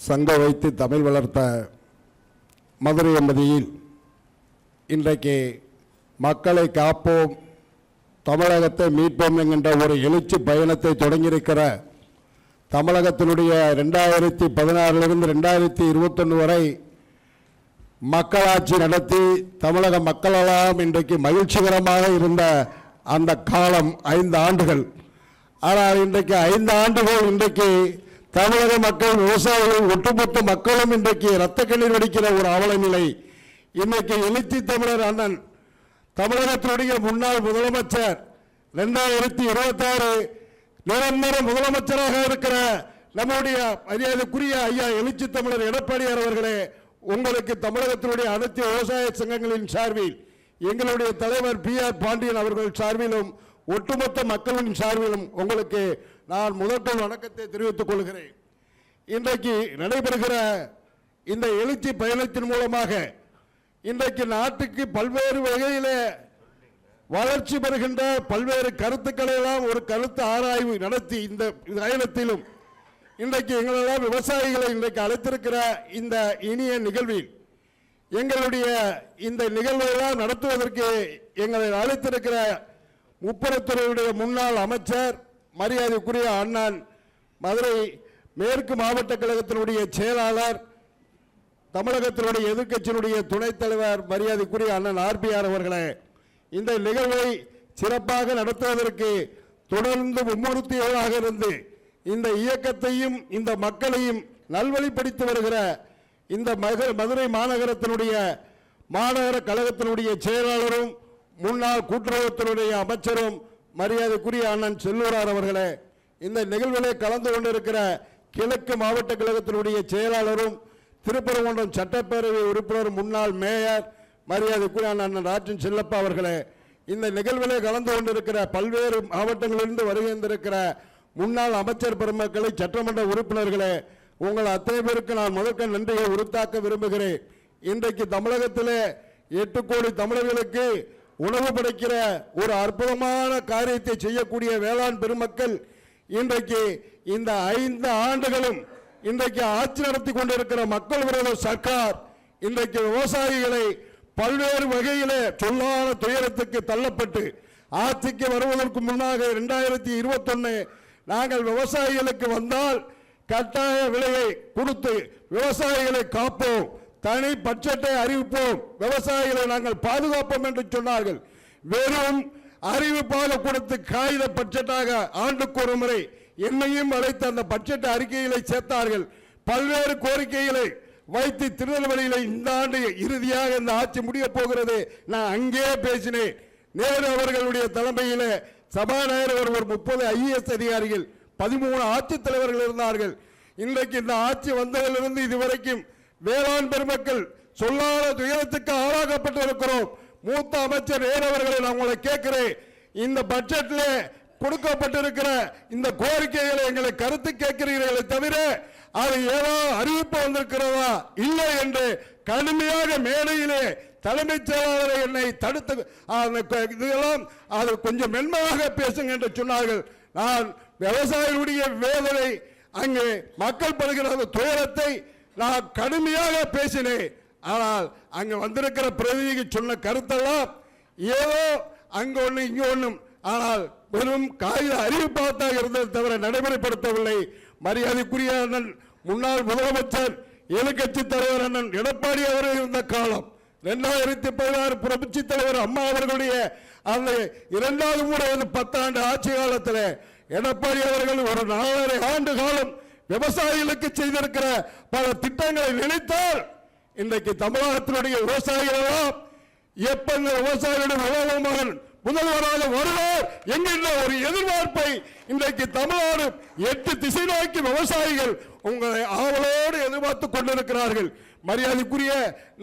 சங்க வைத்து தமிழ் வளர்த்த மதுரை எம்பதியில் இன்றைக்கு மக்களை காப்போம் தமிழகத்தை மீட்போம் என்கின்ற ஒரு எழுச்சி பயணத்தை தொடங்கியிருக்கிற தமிழகத்தினுடைய 2016 2021 வரை மக்களாட்சி நடத்தி தமிழக மக்களெல்லாம் இன்றைக்கு மகிழ்ச்சிகரமாக இருந்த அந்த காலம் 5 ஆண்டுகள். ஆனால் இன்றைக்கு 5 ஆண்டுகள் இன்றைக்கு தமிழக மக்கள், விவசாயிகள், ஒட்டுமொத்த மக்களும் இன்றைக்கு இரத்த கண்ணீர் வடிக்கிற ஒரு அவல நிலை. இன்றைக்கு எழுச்சி தமிழர் அண்ணன் தமிழகத்தினுடைய முன்னாள் முதலமைச்சர் 2026 நிரந்தர முதலமைச்சராக இருக்கிற நம்முடைய மரியாதைக்குரிய ஐயா எழுச்சி தமிழர் எடப்பாடியார் அவர்களே, உங்களுக்கு தமிழகத்தினுடைய அனைத்து விவசாய சங்கங்களின் சார்பில், எங்களுடைய தலைவர் PR பாண்டியன் அவர்கள் சார்பிலும், ஒட்டுமொத்த மக்களின் சார்பிலும் உங்களுக்கு நான் முதற்கண் வணக்கத்தை தெரிவித்துக் கொள்கிறேன். இன்றைக்கு நடைபெறுகிற இந்த எழுச்சி பயணத்தின் மூலமாக இன்றைக்கு நாட்டுக்கு பல்வேறு வகையிலே வளர்ச்சி பெறுகின்ற பல்வேறு கருத்துக்களை எல்லாம் ஒரு கருத்து ஆராய்வு நடத்தி இந்த பயணத்திலும் இன்றைக்கு எங்களெல்லாம் விவசாயிகளை இன்றைக்கு அழைத்திருக்கிற இந்த இனிய நிகழ்வில் எங்களுடைய இந்த நிகழ்வுகளெல்லாம் நடத்துவதற்கு எங்களை அழைத்திருக்கிற முப்பரத்துறையுடைய முன்னாள் அமைச்சர் மரியாதைக்குரிய அண்ணன், மதுரை மேற்கு மாவட்ட கழகத்தினுடைய செயலாளர், தமிழகத்தினுடைய எதிர்க்கட்சியினுடைய துணைத் தலைவர் மரியாதைக்குரிய அண்ணன் RPR அவர்களே, இந்த நிகழ்வை சிறப்பாக நடத்துவதற்கு தொடர்ந்து மும்மூர்த்திகளாக இருந்து இந்த இயக்கத்தையும் இந்த மக்களையும் நல்வழிப்படுத்தி வருகிற இந்த மதுரை மாநகரத்தினுடைய மாநகர கழகத்தினுடைய செயலாளரும் முன்னாள் கூட்டுறவுத்துறையுடைய அமைச்சரும் மரியாதைக்குரிய அண்ணன் செல்லூரார் அவர்களே, இந்த நிகழ்விலே கலந்து கொண்டிருக்கிற கிழக்கு மாவட்ட கழகத்தினுடைய செயலாளரும் திருப்பரங்குன்றம் சட்டப்பேரவை உறுப்பினர் முன்னாள் மேயர் மரியாதைக்குரிய அண்ணன் ராஜன் செல்லப்பா அவர்களே, இந்த நிகழ்விலே கலந்து கொண்டிருக்கிற பல்வேறு மாவட்டங்களிலிருந்து வருகின்றிருக்கிற முன்னாள் அமைச்சர் பெருமக்களை, சட்டமன்ற உறுப்பினர்களே, உங்கள் அத்தனை பேருக்கு நான் முதற்க நன்றியை உறுத்தாக்க விரும்புகிறேன். இன்றைக்கு தமிழகத்திலே 8 கோடி தமிழர்களுக்கு உணவு படைக்கிற ஒரு அற்புதமான காரியத்தை செய்யக்கூடிய வேளாண் பெருமக்கள் இன்றைக்கு இந்த 5 ஆண்டுகளும் இன்றைக்கு ஆட்சி நடத்தி கொண்டிருக்கிற மக்கள் விரோத சர்க்கார் இன்றைக்கு விவசாயிகளை பல்வேறு வகையிலே சொல்லாத துயரத்துக்கு தள்ளப்பட்டு ஆட்சிக்கு வருவதற்கு முன்னாக 2021 நாங்கள் விவசாயிகளுக்கு வந்தால் கட்டாய விலையை கொடுத்து விவசாயிகளை காப்போம், தனி பட்ஜெட்டை அறிவிப்போம், விவசாயிகளை நாங்கள் பாதுகாப்போம் என்று சொன்னார்கள். வெறும் அறிவிப்பாக கொடுத்து காகித பட்ஜெட்டாக ஆண்டுக்கு ஒரு முறை என்னையும் அழைத்து அந்த பட்ஜெட் அறிக்கைகளை சேர்த்தார்கள். பல்வேறு கோரிக்கைகளை வைத்து திருநெல்வேலியில் இந்த ஆண்டு இறுதியாக இந்த ஆட்சி முடிய போகிறது. நான் அங்கே பேசினேன். நேரு அவர்களுடைய தலைமையில் சபாநாயகர் ஒரு 30 IAS அதிகாரிகள், 13 ஆட்சித் தலைவர்கள் இருந்தார்கள். இன்றைக்கு இந்த ஆட்சி வந்ததிலிருந்து இதுவரைக்கும் வேளாண் பெருமக்கள் சொல்லாத துயரத்துக்கு ஆளாக்கப்பட்டிருக்கிறோம். மூத்த அமைச்சர் நேரு அவர்களை நான் உங்களை கேட்கிறேன், இந்த பட்ஜெட்டில் கொடுக்கப்பட்டிருக்கிற இந்த கோரிக்கைகளை எங்களை கருத்து கேட்கிறீர்களே தவிர அது ஏதோ அறிவிப்பு வந்திருக்கிறதா இல்லை என்று கடுமையாக மேடையிலே தலைமைச் செயலாளரை என்னை தடுத்து இதெல்லாம் அது கொஞ்சம் மென்மையாக பேசுங்க என்று சொன்னார்கள். நான் விவசாயிகளுடைய வேதனை, அங்கே மக்கள் படுகிற துயரத்தை நான் கடுமையாக பேசினேன். ஆனால் அங்கு வந்திருக்கிற பிரதிநிதிக்கு சொன்ன கருத்தெல்லாம் ஏதோ அங்கு ஒன்று இங்கு ஒன்றும், ஆனால் வெறும் காகித அறிவிப்பாக இருந்ததை தவிர நடைமுறைப்படுத்தவில்லை. மரியாதைக்குரிய அண்ணன் முன்னாள் முதலமைச்சர் எதிர்க்கட்சி தலைவர் அண்ணன் எடப்பாடி அவர்கள் இருந்த காலம் 2016 புரட்சி தலைவர் அம்மா அவர்களுடைய அந்த 2வது முறை 10 ஆண்டு ஆட்சி காலத்தில் எடப்பாடி அவர்கள் ஒரு 4.5 ஆண்டு காலம் விவசாயிகளுக்கு செய்திருக்கிற பல திட்டங்களை நினைத்தால் இன்றைக்கு தமிழகத்தினுடைய விவசாயிகள் எல்லாம் எப்ப விவசாயிகளுடைய முதல்வராக வருவார் என்கின்ற ஒரு எதிர்பார்ப்பை இன்றைக்கு தமிழ்நாடு 8 திசை நோக்கி விவசாயிகள் உங்களை ஆவலோடு எதிர்பார்த்துக் கொண்டிருக்கிறார்கள். மரியாதைக்குரிய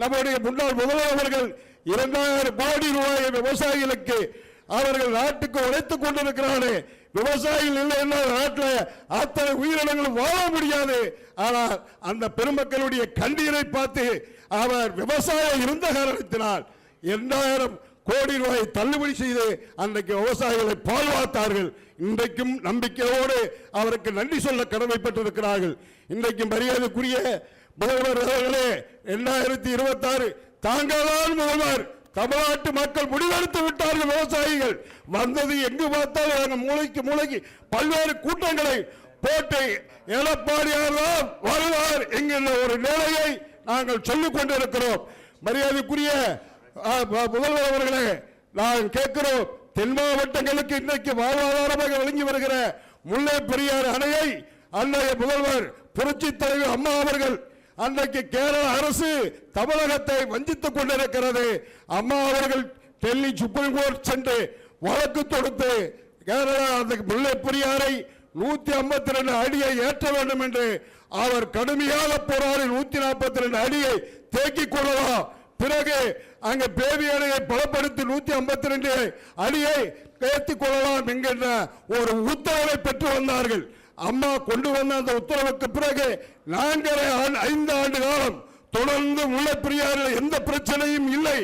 நம்முடைய முன்னாள் முதல்வர்கள் 2000 கோடி ரூபாயை விவசாயிகளுக்கு அவர்கள் நாட்டுக்கு உழைத்துக் கொண்டிருக்கிறார்கள். விவசாயிகள் இல்லை என்றால் நாட்டில் அத்தனை உயிரினங்களும் வாழ முடியாது. ஆனால் அந்த பெருமக்களுடைய கண்ணீரை பார்த்து அவர் விவசாயம் இருந்த காரணத்தினால் 2000 கோடி ரூபாய் தள்ளுபடி செய்து அன்றைக்கு விவசாயிகளை பால்வாத்தார்கள். இன்றைக்கும் நம்பிக்கையோடு அவருக்கு நன்றி சொல்ல கடமைப்பட்டிருக்கிறார்கள். இன்றைக்கு மரியாதைக்குரிய முதல்வர் அவர்களே, 2026 தாங்கள்தான் முதல்வர். தமிழ்நாட்டு மக்கள் முடிவெடுத்து விட்டார்கள். விவசாயிகள் வந்தது எங்கு பார்த்தாலும் மூளைக்கு பல்வேறு கூட்டங்களை போட்டு எடப்பாடியார் தான் வருவார் என்கின்ற ஒரு நிலையை நாங்கள் சொல்லிக் கொண்டிருக்கிறோம். மரியாதைக்குரிய முதல்வர் அவர்களே, நான் கேட்கிறோம், தென் மாவட்டங்களுக்கு இன்றைக்கு வாழ்வாதாரமாக வழங்கி வருகிற முல்லை பெரியாறு அணையை அன்றைய முதல்வர் புரட்சி தலைவர் அம்மா அவர்கள் அன்றைக்கு கேரள அரசு தமிழகத்தை வஞ்சித்துக் கொண்டிருக்கிறது. அம்மா அவர்கள் டெல்லி சுப்ரீம் கோர்ட் சென்று வழக்கு தொடுத்து கேரளா அந்த முல்லை பெரியாரை 152 அடியை ஏற்ற வேண்டும் என்று அவர் கடுமையாக போராடி 142 அடியை தேக்கிக் கொள்ளலாம். பிறகு அங்க பேபி அணையை பலப்படுத்தி 152 அடியை ஏற்றிக் கொள்ளலாம் என்கின்ற ஒரு உத்தரவை பெற்று வந்தார்கள். அம்மா கொண்டு வந்த அந்த உத்தரவுக்கு பிறகு 5 ஆண்டு காலம் தொடர்ந்து முல்லை பெரியாறில் எந்த பிரச்சனையும் இல்லை.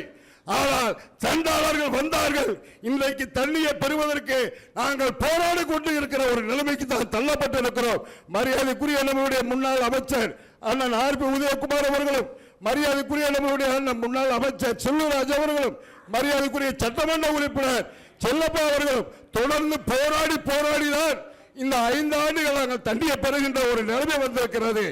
ஆனால் சண்டாளர்கள் வந்தார்கள். இன்றைக்கு தண்ணியை பெறுவதற்கு நாங்கள் போராடி கொண்டு இருக்கிற ஒரு நிலைமைக்கு தான் தள்ளப்பட்டு இருக்கிறோம். மரியாதைக்குரிய நம்முடைய முன்னாள் அமைச்சர் அண்ணன் ஆர்.பி. உதயகுமார் அவர்களும், மரியாதைக்குரிய நம்முடைய அண்ணன் முன்னாள் அமைச்சர் செல்லூராஜ் அவர்களும், மரியாதைக்குரிய சட்டமன்ற உறுப்பினர் செல்லப்பா அவர்களும் தொடர்ந்து போராடிதான் இந்த 5 ஆண்டுகள் நாங்கள் தண்ணியை பெறுகின்ற ஒரு நிலைமை வந்திருக்கிறது.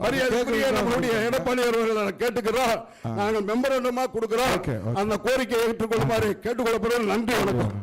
மரியாதைக்குரிய நம்மளுடைய எடப்பாடி அவர்கள் கேட்டுக்கிறோம், நாங்கள் மெமரண்டமா கொடுக்கிறோம், அந்த கோரிக்கையை ஏற்றுக்கொள்ளுமாறு கேட்டுக்கொள்ளப்படுவது. நன்றி, வணக்கம்.